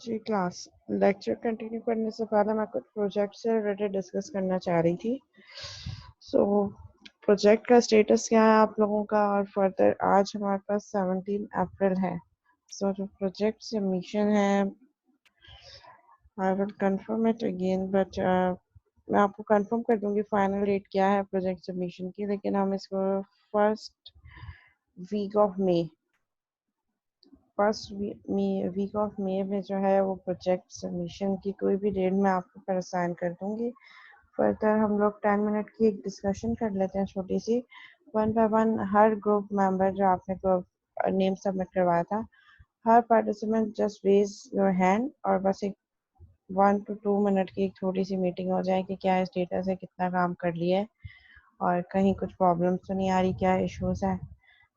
जी class lecture continue करने से पहले मैं कुछ प्रोजेक्ट से रिलेटेड डिस्कस करना चाह रही थी। सो प्रोजेक्ट का स्टेटस क्या है आप लोगों का, और फर्दर आज हमारे पास 17 अप्रैल है। सो जो प्रोजेक्ट सबमिशन है, I will confirm it again, but मैं आपको कंफर्म कर दूंगी फाइनल डेट क्या है प्रोजेक्ट सबमिशन की, लेकिन हम इसको first week of May week of May में जो है वो प्रोजेक्ट सबमिशन की कोई भी डेट मैं आपको पर असाइन कर दूंगी। फर्दर हम लोग 10 मिनट की एक डिस्कशन कर लेते हैं छोटी सी, वन बाय वन। हर ग्रुप मेंबर जो आपने नेम सबमिट करवाया था, हर participant just raise your hand, और बस एक 1 to 2 मिनट की एक छोटी सी मीटिंग हो जाए कि क्या स्टेटस है, कितना काम कर लिया है, और कहीं कुछ प्रॉब्लम तो नहीं आ रही, क्या इश्यूज है।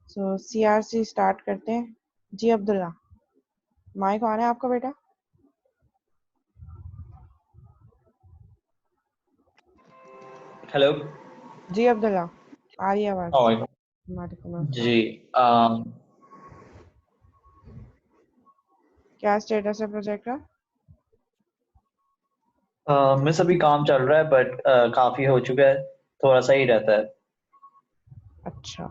सो CRC स्टार्ट करते हैं। जी अब्दुल्ला, माइक ऑन है आपका बेटा? हेलो जी अब्दुल्ला, आ रही है आवाज? वालेकुम जी। अस्सलाम। क्या स्टेटस है प्रोजेक्ट का? मिस अभी काम चल रहा है बट काफी हो चुका है, थोड़ा सा ही रहता है। अच्छा,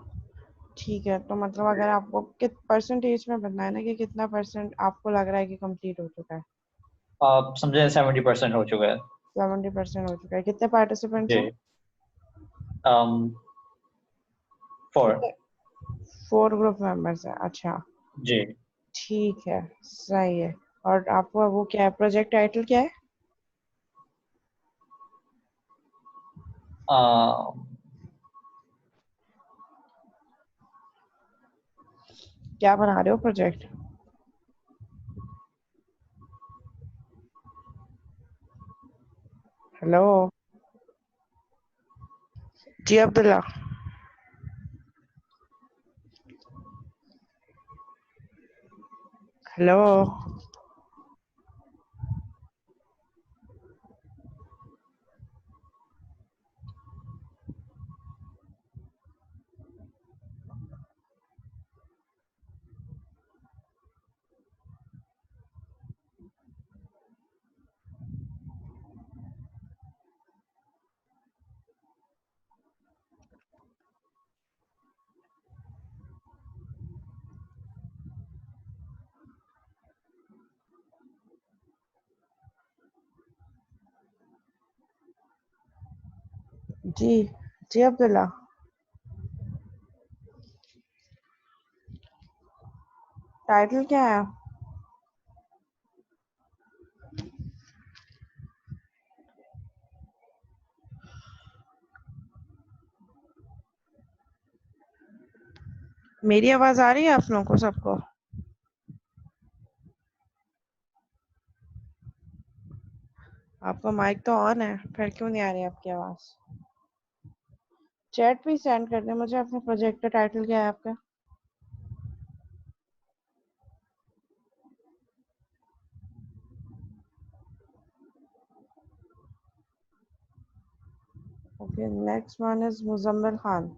ठीक है। तो मतलब अगर आपको कित परसेंटेज में बताना है ना कि कितना परसेंट आपको लग रहा है कि कंप्लीट हो चुका है? आप समझे 70% हो चुका है। 70% हो चुका है। कितने पार्टिसिपेंट्स हैं? जी। um, 4। कितने? 4 ग्रुप मेंबर्स हैं। अच्छा, जी। ठीक है, सही है। और आपका वो क्या है, प्रोजेक्ट टाइटल क्या है? um, क्या बना रहे हो प्रोजेक्ट? हेलो जी अब्दुल्ला, हेलो। जी जी अब्दुल्ला, टाइटल क्या है? मेरी आवाज आ रही है आप लोगों को सबको? आपका माइक तो ऑन है, फिर क्यों नहीं आ रही आपकी आवाज? चैट पे सेंड कर दें मुझे अपने प्रोजेक्ट का टाइटल क्या है आपका। Okay, next one is Muzammil Khan.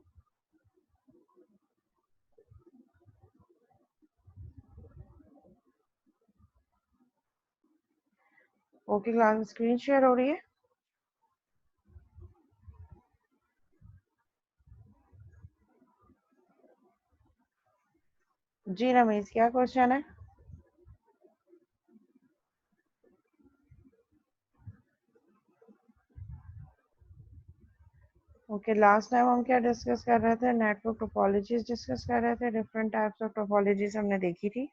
Okay class, screen share हो रही है? जी रमेश, क्या क्वेश्चन है? ओके, लास्ट टाइम हम क्या डिस्कस कर रहे थे? नेटवर्क टोपोलॉजीज डिस्कस कर रहे थे। डिफरेंट टाइप्स ऑफ टोपोलॉजीज हमने देखी थी।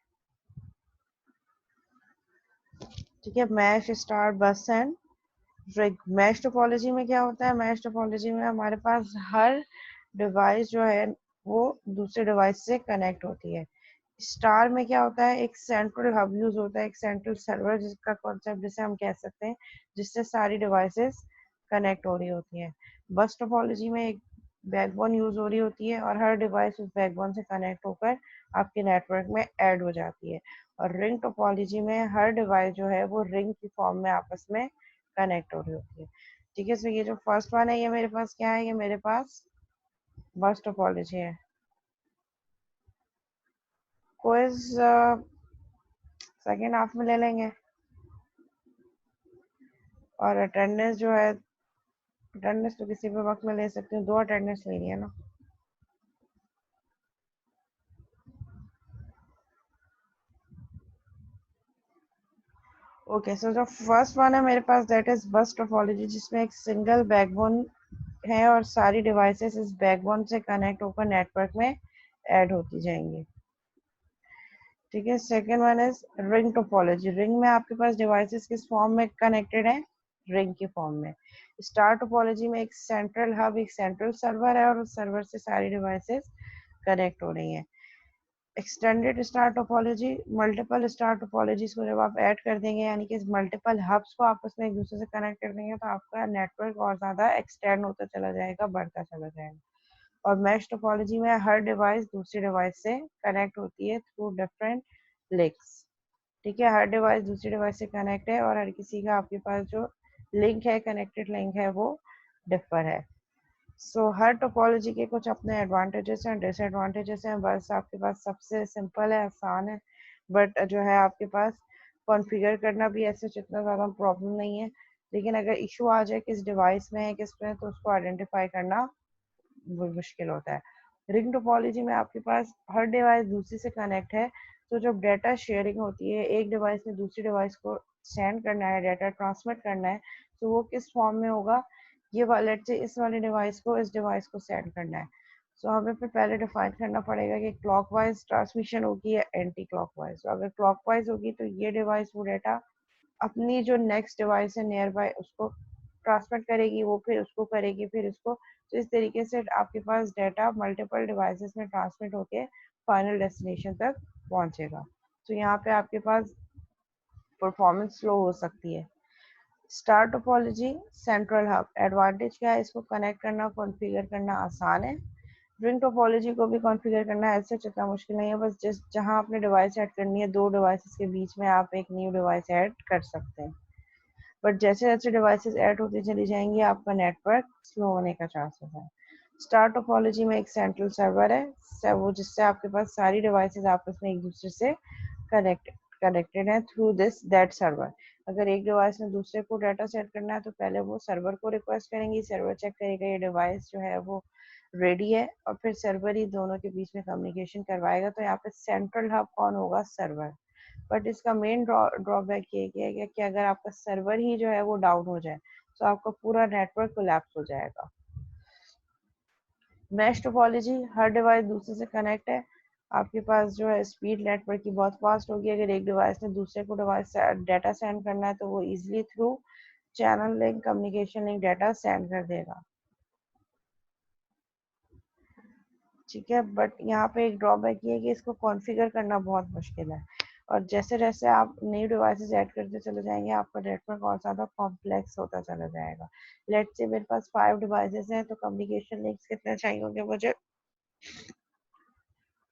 ठीक है, मैश, स्टार, बस एंड रिग। मैश टोपोलॉजी में क्या होता है? मैश टोपोलॉजी में हमारे पास हर डिवाइस जो है वो दूसरे डिवाइस से कनेक्ट होती है। स्टार में क्या होता है? एक सेंट्रल हब यूज होता है, एक सेंट्रल सर्वर जिसका कॉन्सेप्ट जिसे हम कह सकते हैं, जिससे सारी डिवाइसेस कनेक्ट हो रही होती हैं। बस टोपोलॉजी में एक बैकबोन यूज हो रही होती है, और हर डिवाइस उस बैकबोन से कनेक्ट होकर आपके नेटवर्क में ऐड हो जाती है। और रिंग टोपोलॉजी में हर डिवाइस जो है वो रिंग की फॉर्म में आपस में कनेक्ट हो रही होती है। ठीक है, सो ये जो फर्स्ट वन है, ये मेरे पास क्या है? ये मेरे पास बस टोपोलॉजी है। क्विज सेकेंड हाफ में ले लेंगे। और अटेंडेंस जो है, अटेंडेंस तो किसी भी वक्त में ले सकते हो, 2 अटेंडेंस लेनी है ना। ओके, सो जो फर्स्ट वन है मेरे पास, दैट इज बस टोपोलॉजी, जिसमें एक सिंगल बैकबोन है और सारी डिवाइसेस इस बैकबोन से कनेक्ट होकर नेटवर्क में ऐड होती जाएंगी। ठीक है। Second one is ring topology. Ring में आपके पास डिवाइसेस किस फॉर्म में कनेक्टेड है? रिंग के फॉर्म में। स्टार टोपोलॉजी में एक सेंट्रल हब, एक सेंट्रल सर्वर है और उस सर्वर से सारी डिवाइसेस कनेक्ट हो रही हैं। Extended star topology, multiple star topologies को जब आप ऐड कर देंगे, यानी कि मल्टीपल हब्स को आपस में एक दूसरे से कनेक्ट कर देंगे, तो आपका नेटवर्क और ज़्यादा एक्सटेंड होता चला जाएगा, बढ़ता चला जाएगा। और मैश टोपोलॉजी में हर डिवाइस दूसरी डिवाइस से कनेक्ट होती है थ्रू डिफरेंट लिंक्स। ठीक है, हर डिवाइस दूसरी डिवाइस से कनेक्ट है और हर किसी का आपके पास जो लिंक है, कनेक्टेड लिंक है, वो डिफर है। सो हर टोपोलॉजी के कुछ अपने एडवांटेजेस हैं, डिसएडवांटेजेस हैं। बस आपके पास सबसे सिंपल है, आसान है, बट जो है आपके पास कॉन्फ़िगर करना भी ऐसे इतना ज़्यादा प्रॉब्लम नहीं है। लेकिन अगर इशू आ जाए किस डिवाइस में है, किस में, तो उसको आइडेंटिफाई करना वो मुश्किल होता है। रिंग टोपोलॉजी में आपके पास हर डिवाइस दूसरी से कनेक्ट है, तो जब डेटा शेयरिंग होती है, एक डिवाइस ने दूसरी डिवाइस को सेंड करना है, डेटा ट्रांसमिट करना है, तो वो किस फॉर्म में होगा? ये वाले से इस वाले डिवाइस को इस डिवाइस को सेंड करना है। सो हमें फिर पहले डिफाइन करना पड़ेगा कि क्लॉकवाइज ट्रांसमिशन होगी या एंटी क्लॉकवाइज। तो अगर क्लॉकवाइज होगी तो ये डिवाइस वो डेटा अपनी जो नेक्स्ट डिवाइस है नियर बाय उसको ट्रांसमिट करेगी, वो फिर उसको करेगी, फिर उसको। तो इस तरीके से आपके पास डेटा मल्टीपल डिवाइसेस में ट्रांसमिट होके फाइनल डेस्टिनेशन तक पहुंचेगा। तो यहाँ पे आपके पास परफॉर्मेंस स्लो हो सकती है। Star topology, central hub. Advantage क्या है? इसको कनेक्ट करना, कॉन्फ़िगर करना आसान है। रिंग टोपोलॉजी को भी कॉन्फ़िगर करना ऐसे जितना मुश्किल नहीं है, बस जिस जहाँ आपने डिवाइस ऐड करनी है, 2 डिवाइसेस के बीच में आप एक न्यू डिवाइस ऐड कर सकते हैं। बट जैसे जैसे डिवाइसेस ऐड होती चली जाएंगी, आपका नेटवर्क स्लो होने का चांसेस है। स्टार टोपोलॉजी में एक सेंट्रल सर्वर है, वो जिससे आपके पास सारी डिवाइसेस आपस में एक दूसरे से कनेक्ट कनेक्टेड है थ्रू दिस दैट सर्वर। अगर एक डिवाइस में दूसरे को डाटा सेंड करना है, तो पहले वो सर्वर को रिक्वेस्ट करेंगी, सर्वर चेक करेगा ये डिवाइस जो है वो रेडी है, और फिर सर्वर ही दोनों के बीच में कम्युनिकेशन करवाएगा। तो यहाँ पे सेंट्रल हब कौन होगा? सर्वर। बट इसका मेन ड्रॉबैक ये है कि अगर आपका सर्वर ही जो है वो डाउन हो जाए, तो आपका पूरा नेटवर्क कोलैप्स हो जाएगा। मैश टोपोलॉजी, हर डिवाइस दूसरे से कनेक्ट है, आपके पास जो है स्पीड नेटवर्क की बहुत फास्ट होगी। अगर एक डिवाइस ने दूसरे को डिवाइस डाटा सेंड करना है, तो वो easily through channel link, communication link data send कर देगा। ठीक है, बट यहाँ पे एक ड्रॉबैक ये है कि इसको कॉन्फ़िगर करना बहुत मुश्किल है, और जैसे जैसे आप न्यू डिवाइसेस ऐड करते चले जाएंगे, आपका नेटवर्क और ज़्यादा कॉम्प्लेक्स होता चला जाएगा। लेट्स से मेरे पास 5 डिवाइसेस हैं, तो कम्युनिकेशन लिंक्स कितने चाहिए होंगे मुझे?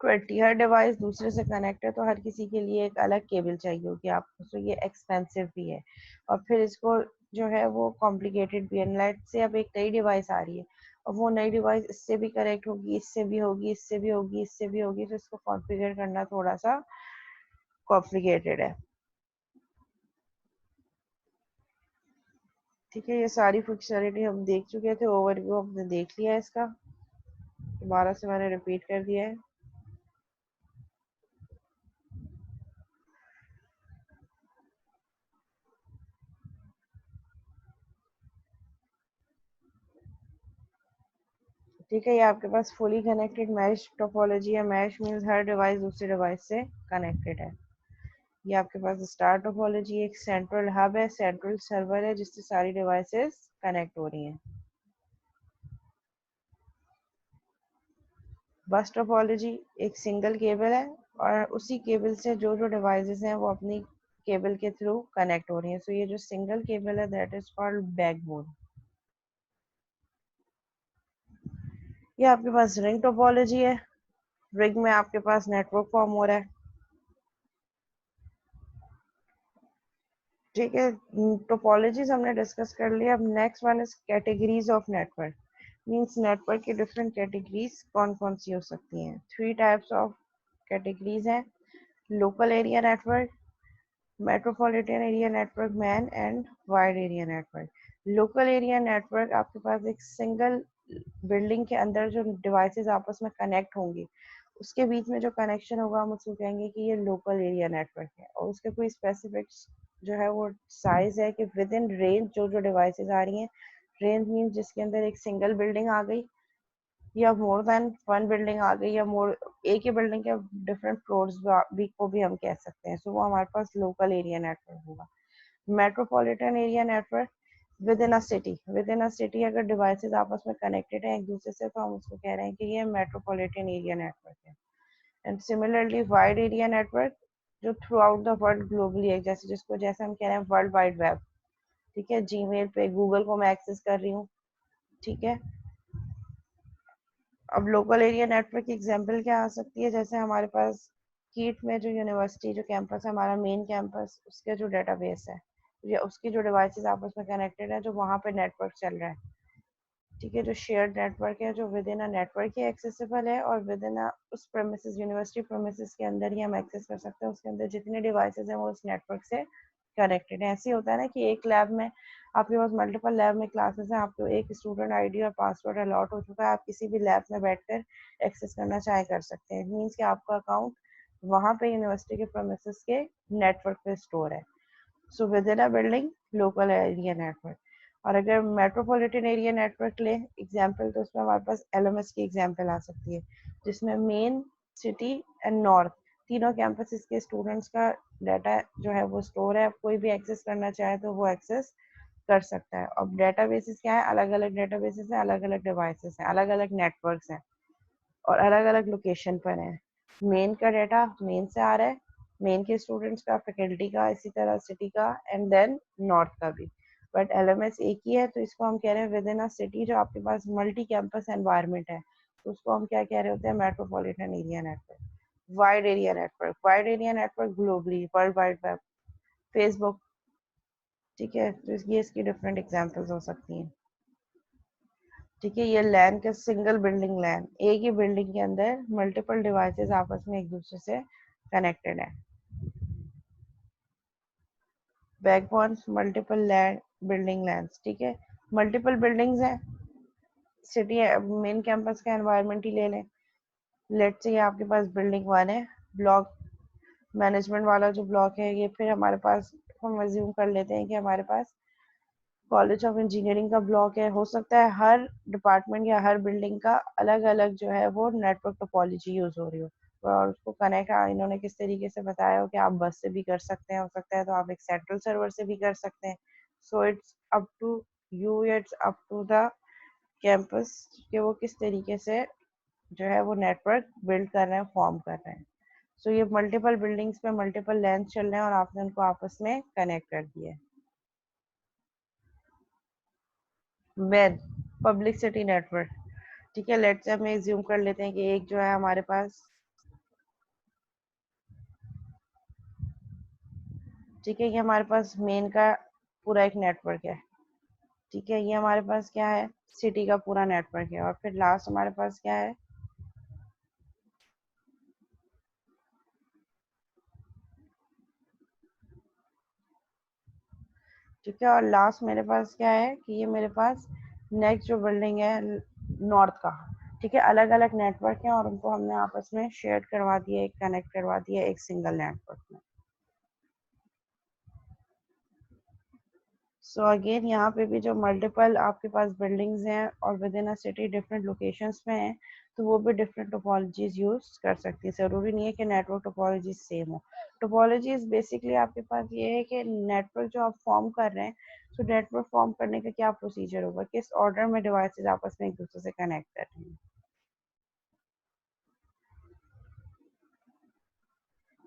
20। हर डिवाइस दूसरे से कनेक्ट है, तो हर किसी के लिए एक अलग केबल चाहिए होगी आपको, तो ये एक्सपेंसिव भी है, और फिर इसको जो है वो कॉम्प्लिकेटेड भी है। लेट्स से अब एक नई डिवाइस आ रही है, और वो नई डिवाइस इससे भी कनेक्ट होगी, इससे भी होगी, इससे भी होगी, इससे भी होगी, तो इसको कॉन्फ़िगर करना थोड़ा सा कॉम्प्लिकेटेड है। ठीक है, ये सारी फंक्शनलिटी हम देख चुके थे, ओवरव्यू हमने देख लिया है इसका, दोबारा से मैंने रिपीट कर दिया है। ठीक है, ये आपके पास फुली कनेक्टेड मैश टोपोलॉजी है। मैश मीन्स हर डिवाइस दूसरे डिवाइस से कनेक्टेड है। ये आपके पास स्टार टोपोलॉजी एक सेंट्रल हब है, सेंट्रल सर्वर है, जिससे सारी डिवाइसेस कनेक्ट हो रही हैं। बस टोपोलॉजी एक सिंगल केबल है, और उसी केबल से जो जो डिवाइसेस हैं वो अपनी केबल के थ्रू कनेक्ट हो रही हैं। सो ये जो सिंगल केबल है, दैट इज कॉल्ड बैकबोन। ये आपके पास रिंग टोपोलॉजी है। रिंग में आपके पास नेटवर्क फॉर्म हो रहा है। ठीक है, टोपोलॉजीज हमने डिस्कस कर लिया। अब next one is categories of network. Means network की डिफरेंट कैटेगरीज कौन कौन सी हो सकती हैं? 3 टाइप्स ऑफ कैटेगरीज हैं। Local area network, metropolitan area network man and wide area network. Local area network आपके पास एक सिंगल बिल्डिंग के अंदर जो डिवाइसेस आपस में कनेक्ट होंगे उसके बीच में जो कनेक्शन होगा हम उसको कहेंगे कि ये लोकल एरिया नेटवर्क है, और उसके कोई स्पेसिफिक जो है वो साइज है कि विद इन रेंज जो जो डिवाइसेस आ रही हैं। रेंज मीन्स जिसके अंदर एक सिंगल बिल्डिंग आ गई या मोर देन वन बिल्डिंग आ गई, या मोर एक ही बिल्डिंग के डिफरेंट फ्लोर्स भी को भी हम कह सकते हैं। सो वो हमारे पास लोकल एरिया नेटवर्क होगा। Metropolitan area network with in a city अगर डिवाइसेस आपस में कनेक्टेड है एक दूसरे से तो हम उसको कह रहे हैं कि ये मेट्रोपॉलिटन एरिया नेटवर्क है। And similarly wide area network जो throughout the world globally है, जैसे हम कह रहे हैं वर्ल्ड वाइड वेब। ठीक है, जीमेल पे गूगल को मैं एक्सेस कर रही हूँ। ठीक है, अब लोकल एरिया नेटवर्क की एग्जांपल क्या आ सकती है, जैसे हमारे पास कीट में जो यूनिवर्सिटी जो कैंपस है हमारा मेन कैंपस, उसके जो डेटाबेस है या उसकी जो डिवाइसेस आपस में कनेक्टेड है जो वहाँ पे नेटवर्क चल रहा है। ठीक है, जो शेयर्ड नेटवर्क है जो with in a network he accessible है और विद इन उस प्रेमिसेस यूनिवर्सिटी प्रेमिसेस के अंदर ही हम एक्सेस कर सकते हैं। उसके अंदर जितने डिवाइसेस हैं वो उस नेटवर्क से कनेक्टेड है। ऐसे ही होता है ना कि एक लैब में आपके पास मल्टीपल लैब में क्लासेस हैं, आपको एक स्टूडेंट आईडी और पासवर्ड अलॉट हो चुका है, आप किसी भी लैब में बैठकर एक्सेस करना चाहे कर सकते हैं। इट मीन्स कि आपका अकाउंट वहाँ पे यूनिवर्सिटी के प्रेमिसेस के नेटवर्क पे स्टोर है। So with in a building local area network. और अगर मेट्रोपॉलिटन एरिया नेटवर्क ले एग्जांपल तो उसमें हमारे पास एलएमएस की एग्जांपल आ सकती है, जिसमें मेन, सिटी एंड नॉर्थ तीनों कैंपसेस के स्टूडेंट्स का डाटा जो है वो स्टोर है। कोई भी एक्सेस करना चाहे तो वो एक्सेस कर सकता है। अब डेटाबेसेस क्या है, अलग अलग डेटाबेसेस हैं, अलग अलग डिवाइसेस हैं, अलग अलग नेटवर्क्स हैं और अलग अलग लोकेशन पर है। मेन का डाटा मेन से आ रहा है, मेन के स्टूडेंट्स का, फैकल्टी का, इसी तरह सिटी का एंड देन नॉर्थ का भी। बट एलएमएस एक ही है तो इसको हम कह रहे हैं विद इन अ सिटी जो आपके पास मल्टी कैंपस एनवायरनमेंट है तो उसको हम क्या कह रहे होते हैं, metropolitan area network. Wide area network globally world wide web, Facebook. ठीक है, तो ये इसकी डिफरेंट एग्जांपल्स हो सकती हैं। ठीक है, ये लैन का सिंगल बिल्डिंग लैन, एक ही बिल्डिंग के अंदर मल्टीपल डिवाइसेस आपस में एक दूसरे से कनेक्टेड है। बैकबोन मल्टीपल लैन बिल्डिंग लैंस। ठीक है, मल्टीपल बिल्डिंग्स हैं, सिटी मेन कैंपस का एनवायरनमेंट ही ले लें। लेट्स से आपके पास बिल्डिंग 1 है, ब्लॉक मैनेजमेंट वाला जो ब्लॉक है ये, फिर हमारे पास हम अज्यूम कर लेते हैं कि हमारे पास कॉलेज ऑफ इंजीनियरिंग का ब्लॉक है। हो सकता है हर डिपार्टमेंट या हर बिल्डिंग का अलग अलग जो है वो नेटवर्क टोपोलॉजी यूज हो रही हो और उसको कनेक्ट इन्होंने किस तरीके से बताया हो कि आप बस से भी कर सकते हैं, हो सकता है तो आप एक सेंट्रल सर्वर से भी कर सकते हैं। So it's up to you, it's up to the campus कि वो किस तरीके से जो है वो नेटवर्क बिल्ड कर रहे हैं, फॉर्म कर रहे हैं। सो ये मल्टीपल बिल्डिंग्स पे मल्टीपल लेंथ चल रहे हैं और आपने उनको आपस में कनेक्ट कर दिया है। When public city network. ठीक है, लेट्स से हम एज्यूम कर लेते हैं कि एक जो है हमारे पास, ठीक है, ये हमारे पास मेन का पूरा एक नेटवर्क है। ठीक है, ये हमारे पास क्या है, सिटी का पूरा नेटवर्क है। और फिर लास्ट हमारे पास क्या है, ठीक है, और लास्ट मेरे पास क्या है कि ये मेरे पास नेक्स्ट जो बिल्डिंग है नॉर्थ का। ठीक है, अलग अलग नेटवर्क है और उनको हमने आपस में शेयर करवा दिया, एक कनेक्ट करवा दिया एक सिंगल नेटवर्क में। सो अगेन यहाँ पे भी जो मल्टीपल आपके पास बिल्डिंग्स हैं और with in a city different locations में हैं तो वो भी डिफरेंट टोपोलॉजीज यूज कर सकती है। ज़रूरी नहीं है कि नेटवर्क टोपोलॉजी सेम हो। टोपोलॉजीज बेसिकली आपके पास ये है कि नेटवर्क जो आप फॉर्म कर रहे हैं, तो नेटवर्क फॉर्म करने का क्या प्रोसीजर होगा, किस ऑर्डर में डिवाइसेज आपस में एक दूसरे से कनेक्ट कर रहे हैं।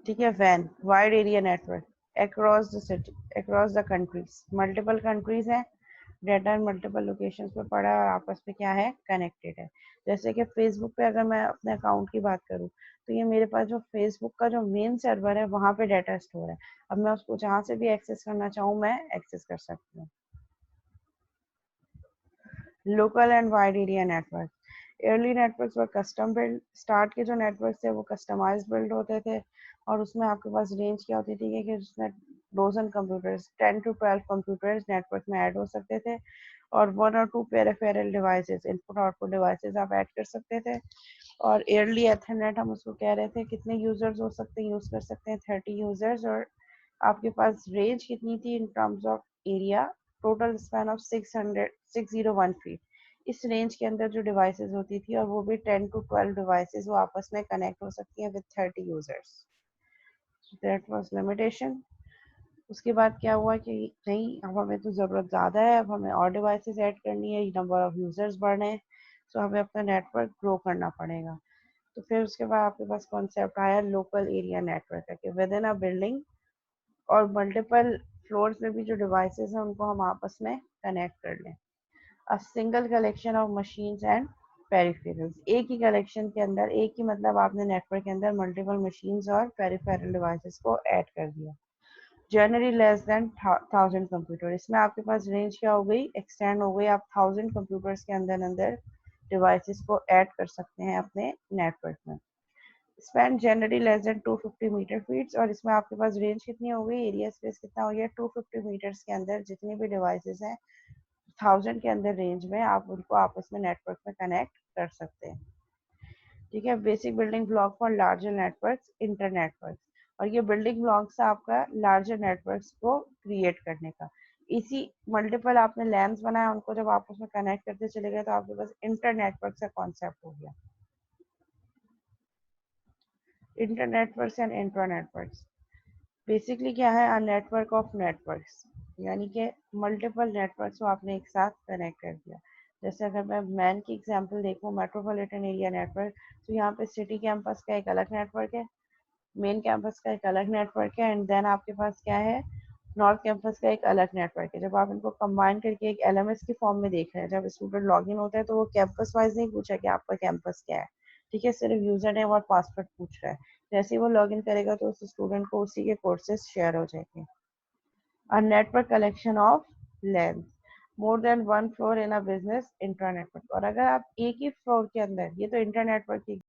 ठीक है, वैन wide area network across the city, across the countries, multiple countries हैं, डाटा मल्टीपल लोकेशंस पे पड़ा है और आपस में क्या है, कनेक्टेड है। जैसे कि फेसबुक पे अगर मैं अपने अकाउंट की बात करूँ तो ये मेरे पास जो फेसबुक का जो मेन सर्वर है वहाँ पे डाटा स्टोर है। अब मैं उसको जहाँ से भी एक्सेस करना चाहूँ मैं एक्सेस कर सकती हूँ। Local and wide area network. Early networks were custom build, start के जो नेटवर्क थे वो कस्टमाइज बिल्ड होते थे और उसमें आपके पास रेंज क्या होती थी कि उसमें dozen computers 10 to 12 computers network में ऐड हो सकते थे और 1 or 2 peripheral devices input output devices आप ऐड कर सकते थे। और एयरली एथरनेट हम उसको कह रहे थे कितने यूजर्स हो सकते हैं, यूज कर सकते हैं 30 यूजर्स। और आपके पास रेंज कितनी थी in terms of area, total span of 601 feet. इस रेंज के अंदर जो डिवाइसेस होती थी और वो भी 10 to 12 डिवाइसेस वो आपस में कनेक्ट हो सकती हैं with 30 users. That was limitation. उसके बाद क्या हुआ कि नहीं, अब हमें तो ज़रूरत ज़्यादा है, अब हमें और डिवाइसेस ऐड करनी है, नंबर ऑफ यूजर्स बढ़ रहे हैं, सो हमें अपना नेटवर्क ग्रो करना पड़ेगा। तो फिर उसके बाद आपके पास कॉन्सेप्ट आया लोकल एरिया नेटवर्क का, कि विद इन अ बिल्डिंग और मल्टीपल फ्लोर्स में भी जो डिवाइसेस हैं उनको हम आपस में कनेक्ट कर लें। A single collection of machines and peripherals, एक ही कलेक्शन के अंदर, एक ही मतलब आपने नेटवर्क के अंदर मल्टीपल मशीन्स और पेरिफेरल डिवाइसेस को ऐड कर दिया। जनरली लेस देन 1000 कंप्यूटर, इसमें आपके पास रेंज क्या हो गई, एक्सटेंड हो गई, आप 1000 कंप्यूटर्स के अंदर अंदर डिवाइसेस को ऐड कर सकते हैं अपने नेटवर्क में। Span generally less than 250 metre feets, और इसमें आपके पास रेंज कितनी हो गई, एरिया स्पेस कितना हो गया, 250 मीटर्स के अंदर जितनी भी डिवाइसेस हैं 1000 के अंदर रेंज में आप उनको आपस में नेटवर्क में कनेक्ट कर सकते हैं। ठीक है, basic building block for larger networks, inter networks. और ये बिल्डिंग ब्लॉक्स है आपका लार्जर नेटवर्क्स को क्रिएट करने का। इसी मल्टीपल आपने लैम्स बनाया, उनको जब आप उसमें कनेक्ट करते चले गए तो आपके पास इंटर नेटवर्क का कॉन्सेप्ट हो गया। Inter networks and intra networks basically क्या है, अ नेटवर्क ऑफ नेटवर्क्स, यानी कि मल्टीपल नेटवर्क्स को आपने एक साथ कनेक्ट कर दिया। जैसे अगर मैं मैन की एग्जांपल देखूं, मेट्रोपॉलिटन एरिया नेटवर्क, तो यहाँ पे सिटी कैंपस का एक अलग नेटवर्क है, मेन कैंपस का एक अलग नेटवर्क है, एंड देन आपके पास क्या है, नॉर्थ कैंपस का एक अलग नेटवर्क है। जब आप इनको कंबाइन करके एक एलएमएस की फॉर्म में देख रहे हैं, जब स्टूडेंट लॉगिन होता है तो वो कैंपस वाइज नहीं पूछा कि आपका कैंपस क्या है, ठीक है, सिर्फ यूजर नेम और पासवर्ड पूछ रहा है। जैसे ही वो लॉगिन करेगा तो उस स्टूडेंट को उसी के कोर्सेज शेयर हो जाएंगे। A network collection of lanes, more than one floor in a business intra network. और अगर आप एक ही फ्लोर के अंदर, ये तो इंटर नेटवर्क की